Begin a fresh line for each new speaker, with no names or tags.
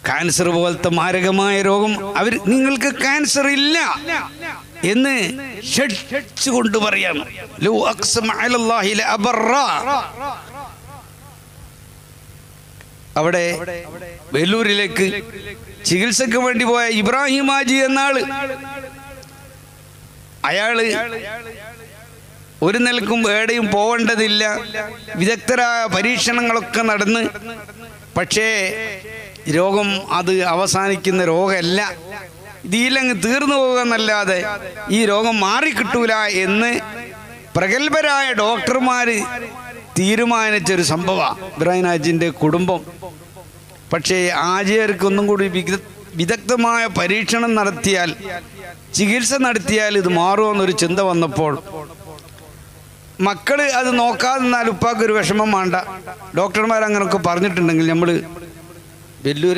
Cancer പോലത്തെ മാരകമായ രോഗം നിങ്ങൾക്ക് ക്യാൻസർ ഇല്ല എന്ന് കൊണ്ട് പറയാണ്. അവിടെ വെല്ലൂരിലേക്ക് ചികിത്സക്ക് വേണ്ടി പോയ ഇബ്രാഹിം ഹാജി എന്നാള്, അയാള് ഒരു നിലക്കും എവിടെയും പോവേണ്ടതില്ല, വിദഗ്ധരായ പരീക്ഷണങ്ങളൊക്കെ നടന്ന്, പക്ഷേ രോഗം അത് അവസാനിക്കുന്ന രോഗമല്ല, ഇതിലങ്ങ് തീർന്നു പോകുക എന്നല്ലാതെ ഈ രോഗം മാറിക്കിട്ടൂല എന്ന് പ്രഗത്ഭരായ ഡോക്ടർമാര് തീരുമാനിച്ചൊരു സംഭവമാണ് ഇബ്രാഹിം ഹാജിൻ്റെ കുടുംബം. പക്ഷേ ഹാജിയർക്ക് ഒന്നും കൂടി വിദഗ്ധമായ പരീക്ഷണം നടത്തിയാൽ, ചികിത്സ നടത്തിയാൽ ഇത് മാറുമെന്നൊരു ചിന്ത വന്നപ്പോൾ മക്കൾ അത് നോക്കാതെ നിന്നാൽ ഉപ്പാക്കൊരു വിഷമം വേണ്ട, ഡോക്ടർമാർ അങ്ങനെയൊക്കെ പറഞ്ഞിട്ടുണ്ടെങ്കിൽ നമ്മൾ വെല്ലൂർ